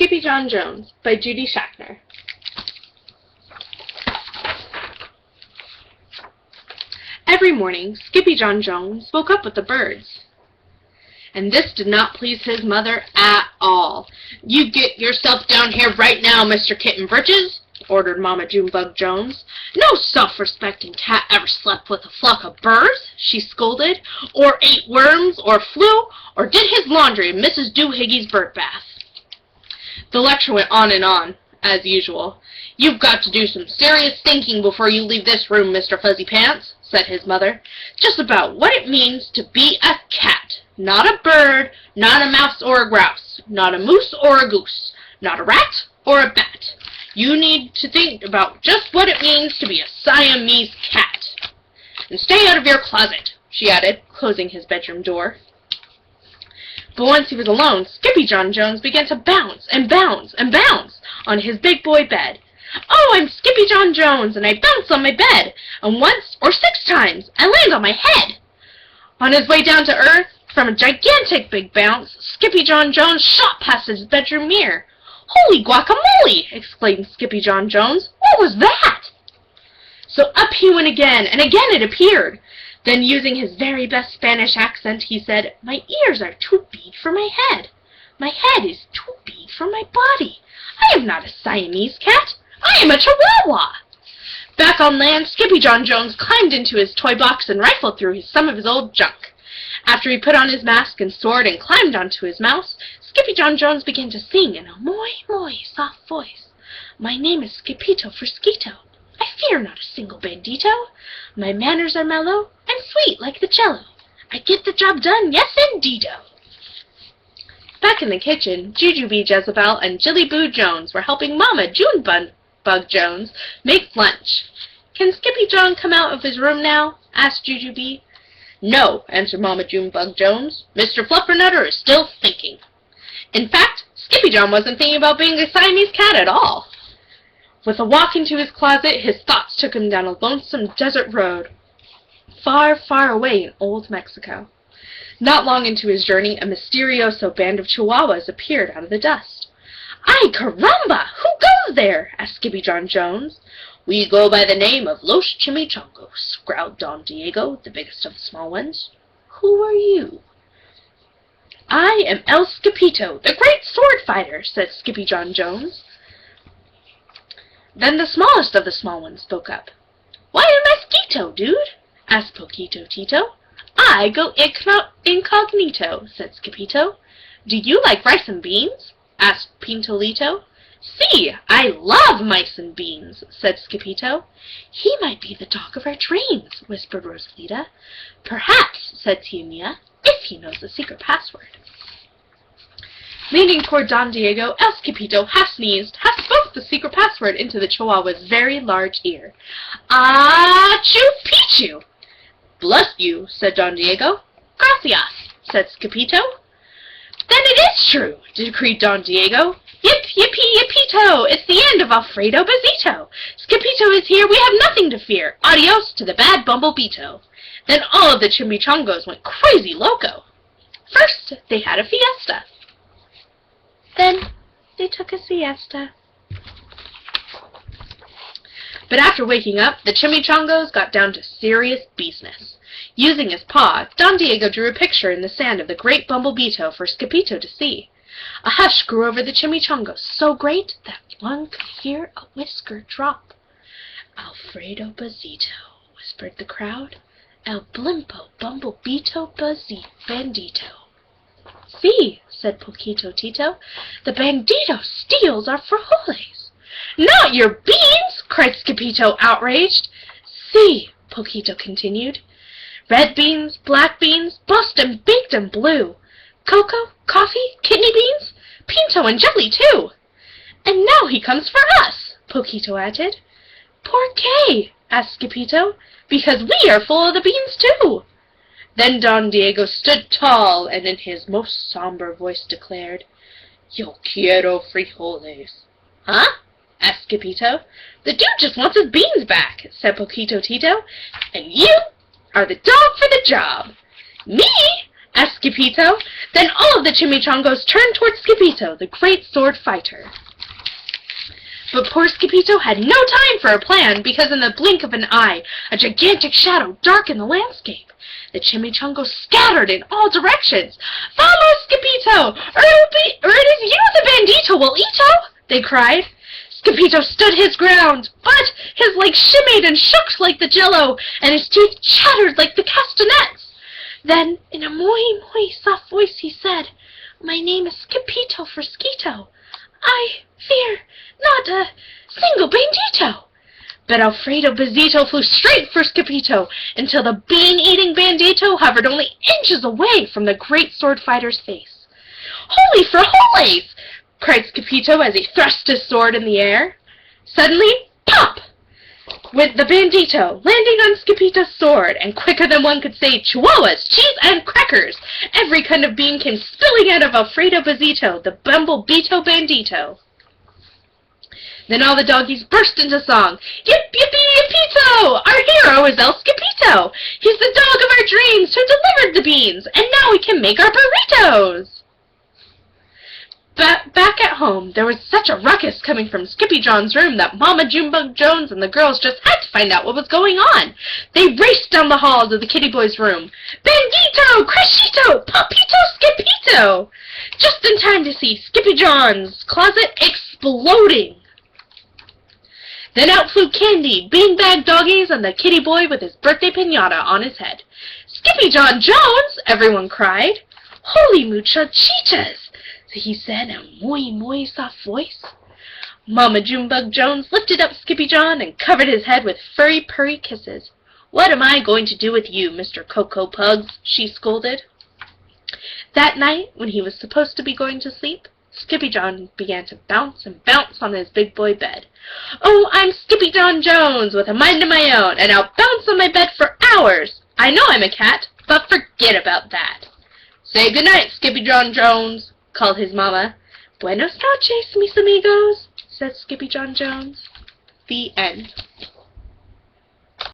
Skippyjon Jones by Judy Schachner. Every morning, Skippyjon Jones woke up with the birds, and this did not please his mother at all. "You get yourself down here right now, Mr. Kitten Britches," ordered Mama Junebug Jones. "No self-respecting cat ever slept with a flock of birds," she scolded, "or ate worms, or flew, or did his laundry in Mrs. Doohiggy's bird bath." The lecture went on, as usual. "You've got to do some serious thinking before you leave this room, Mr. Fuzzy Pants," said his mother, "just about what it means to be a cat. Not a bird, not a mouse or a grouse, not a moose or a goose, not a rat or a bat. You need to think about just what it means to be a Siamese cat. And stay out of your closet," she added, closing his bedroom door. But once he was alone, Skippyjon Jones began to bounce and bounce and bounce on his big boy bed. "Oh, I'm Skippyjon Jones, and I bounce on my bed, and once or 6 times I land on my head." On his way down to earth, from a gigantic big bounce, Skippyjon Jones shot past his bedroom mirror. "Holy guacamole!" exclaimed Skippyjon Jones. "What was that?" So up he went again, and again it appeared. Then, using his very best Spanish accent, he said, "My ears are too big for my head. My head is too big for my body. I am not a Siamese cat. I am a Chihuahua." Back on land, Skippyjon Jones climbed into his toy box and rifled through some of his old junk. After he put on his mask and sword and climbed onto his mouse, Skippyjon Jones began to sing in a moi soft voice. "My name is Skippito Frisquito. I fear not a single bandito. My manners are mellow and sweet like the jello. I get the job done, yes indeedo." Back in the kitchen, Jujubee Jezebel and Jillyboo Jones were helping Mama Junebug Jones make lunch. "Can Skippyjon come out of his room now?" asked Jujubee. "No," answered Mama Junebug Jones. "Mr. Fluffernutter is still thinking." In fact, Skippyjon wasn't thinking about being a Siamese cat at all. With a walk into his closet, his thoughts took him down a lonesome desert road, far, far away in old Mexico. Not long into his journey, a mysterioso band of Chihuahuas appeared out of the dust. "Ay, caramba! Who goes there?" asked Skippyjon Jones. "We go by the name of Los Chimichangos," growled Don Diego, the biggest of the small ones. "Who are you?" "I am El Skippito, the great sword fighter," said Skippyjon Jones. Then the smallest of the small ones spoke up. "Why a mosquito, dude?" asked Poquito Tito. "I go incognito," said Skippito. "Do you like rice and beans?" asked Pintolito. "See, I love mice and beans," said Skippito. "He might be the dog of our dreams," whispered Rosalita. "Perhaps," said Tia Mia, "if he knows the secret password." Leaning toward Don Diego, El Skippito half sneezed, half spoke the secret password into the Chihuahua's very large ear. "Ah-choo-pee-choo!" "Bless you," said Don Diego. "Gracias," said Skippito. "Then it is true," decreed Don Diego. "Yip, yippee, yippito! It's the end of Alfredo Bezito. Skippito is here. We have nothing to fear. Adios to the bad bumblebeeto." Then all of the chimichangos went crazy loco. First, they had a fiesta. Then they took a siesta. But after waking up, the chimichangos got down to serious business. Using his paw, Don Diego drew a picture in the sand of the great bumblebeeto for Skippito to see. A hush grew over the chimichangos, so great that one could hear a whisker drop. "Alfredo Bazito," whispered the crowd. "El blimpo bumblebeeto bandito." "See," said Poquito Tito, "the bandito steals our frijoles." "Not your beans!" cried Skippito, outraged. "See," Poquito continued, "red beans, black beans, bust and baked and blue. Cocoa, coffee, kidney beans, pinto and jelly too. And now he comes for us," Poquito added. "Por qué?" asked Skippito. "Because we are full of the beans too." Then Don Diego stood tall and in his most somber voice declared, "Yo quiero frijoles." "Huh?" asked Skippito. "The dude just wants his beans back," said Poquito Tito. "And you are the dog for the job." "Me?" asked Skippito. Then all of the chimichangos turned toward Skippyjo, the great sword fighter. But poor Skippyjo had no time for a plan, because in the blink of an eye, a gigantic shadow darkened the landscape. The chimichangos scattered in all directions. "Follow, Skippyjo, or it is you the bandito will eat-o!" they cried. Skippyjo stood his ground, but his legs shimmied and shook like the jello, and his teeth chattered like the castanets. Then, in a muy, muy soft voice, he said, "My name is Skippyjo for Skeeto. I fear not a single bandito." But Alfredo Bezito flew straight for Skippyjo until the bean-eating bandito hovered only inches away from the great sword fighter's face. "Holy for holies!" cried Skippyjo as he thrust his sword in the air. Suddenly, pop! went the bandito, landing on Skippyjo's sword, and quicker than one could say chihuahuas, cheese, and crackers, every kind of bean came spilling out of Alfredo Bezito, the Bumblebito bandito. Then all the doggies burst into song. "Yip, yippee, yippito! Our hero is El Skippyjo! He's the dog of our dreams who delivered the beans, and now we can make our burritos!" Back at home, there was such a ruckus coming from Skippyjon's room that Mama Junebug Jones and the girls just had to find out what was going on. They raced down the hall to the kitty boy's room. "Bandito! Crashito! Papito! Skippyjo!" Just in time to see Skippyjon's closet exploding. Then out flew Candy, beanbag doggies, and the kitty boy with his birthday piñata on his head. "Skippyjon Jones!" everyone cried. "Holy muchachitas!" he said in a muy, muy soft voice. Mama Junebug Jones lifted up Skippyjon and covered his head with furry, purry kisses. "What am I going to do with you, Mr. Cocoa Pugs?" she scolded. That night, when he was supposed to be going to sleep, Skippyjon began to bounce and bounce on his big boy bed. "Oh, I'm Skippyjon Jones, with a mind of my own, and I'll bounce on my bed for hours. I know I'm a cat, but forget about that." "Say goodnight, Skippyjon Jones," called his mama. "Buenos noches, mis amigos," said Skippyjon Jones. The end.